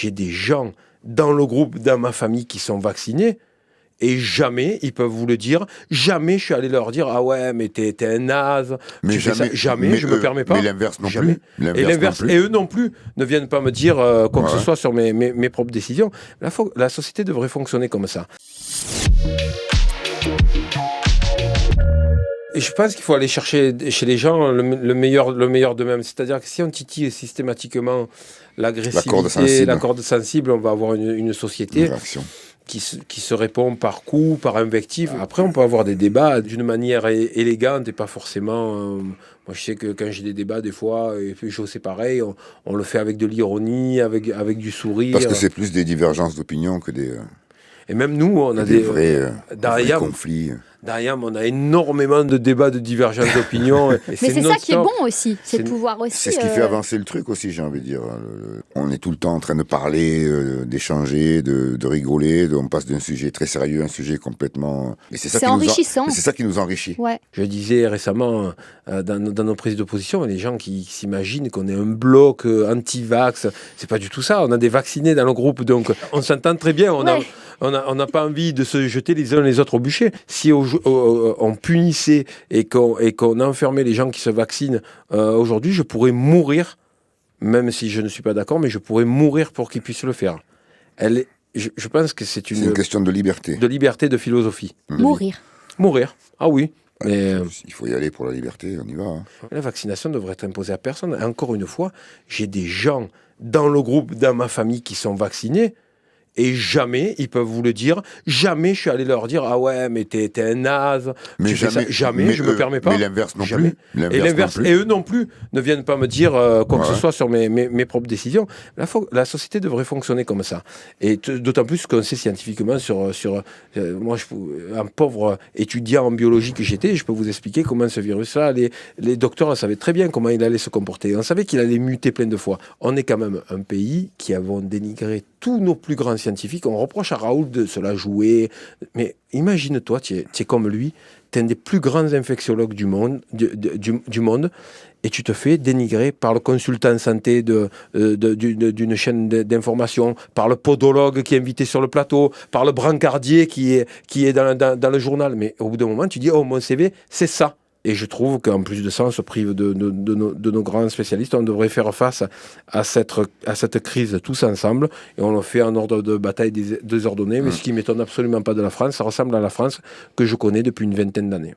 j'ai des gens dans le groupe, dans ma famille qui sont vaccinés. Et jamais, ils peuvent vous le dire, jamais je suis allé leur dire « Ah ouais, mais t'es un naze, mais jamais, je me permets pas. » Mais l'inverse non jamais. plus. Et l'inverse, et eux non plus, ne viennent pas me dire quoi que ce soit sur mes propres décisions. La société devrait fonctionner comme ça. Et je pense qu'il faut aller chercher chez les gens le meilleur d'eux-mêmes. C'est-à-dire que si on titille systématiquement l'agressivité, la corde sensible, on va avoir une société qui se répond par coups, par invectives. Après, on peut avoir des débats d'une manière élégante et pas forcément... moi, je sais que quand j'ai des débats, des fois, et Joe, c'est pareil, on le fait avec de l'ironie, avec du sourire. Parce que c'est plus des divergences d'opinion que des... Et même nous, on a des vrais conflits. Derrière, on a énormément de débats, de divergences d'opinion. Mais c'est ça qui est bon aussi, c'est de pouvoir aussi... C'est ce qui fait avancer le truc aussi, j'ai envie de dire. On est tout le temps en train de parler, d'échanger, de rigoler. On passe d'un sujet très sérieux à un sujet complètement... C'est enrichissant. C'est ça qui nous enrichit. Ouais. Je disais récemment, dans nos prises de position, les gens qui s'imaginent qu'on est un bloc anti-vax. C'est pas du tout ça. On a des vaccinés dans le groupe, donc on s'entend très bien. On n'a pas envie de se jeter les uns les autres au bûcher. Si on punissait et qu'on enfermait les gens qui se vaccinent, aujourd'hui, je pourrais mourir, même si je ne suis pas d'accord, mais je pourrais mourir pour qu'ils puissent le faire. Je pense que c'est une question de liberté. De liberté, de philosophie. Mourir, ah oui. Mais il faut y aller pour la liberté, on y va. Hein. La vaccination devrait être imposée à personne. Et encore une fois, j'ai des gens dans le groupe, dans ma famille qui sont vaccinés. Et jamais, ils peuvent vous le dire, jamais je suis allé leur dire « Ah ouais, mais t'es un naze, mais jamais, je me permets pas. » Mais l'inverse non plus. Et eux non plus ne viennent pas me dire quoi que ce soit sur mes propres décisions. La société devrait fonctionner comme ça. Et d'autant plus qu'on sait scientifiquement moi, un pauvre étudiant en biologie que j'étais, je peux vous expliquer comment ce virus-là, les docteurs savaient très bien comment il allait se comporter. On savait qu'il allait muter plein de fois. On est quand même un pays qui avons dénigré tous nos plus grands scientifiques. On reproche à Raoult de se la jouer. Mais imagine-toi, tu es comme lui, tu es un des plus grands infectiologues du monde, et tu te fais dénigrer par le consultant santé d'une chaîne d'information, par le podologue qui est invité sur le plateau, par le brancardier qui est dans le journal. Mais au bout d'un moment, tu dis « Oh, mon CV, c'est ça ». Et je trouve qu'en plus de ça, on se prive de nos grands spécialistes. On devrait faire face à cette crise tous ensemble. Et on le fait en ordre de bataille désordonné. Mais ce qui ne m'étonne absolument pas de la France, ça ressemble à la France que je connais depuis une vingtaine d'années.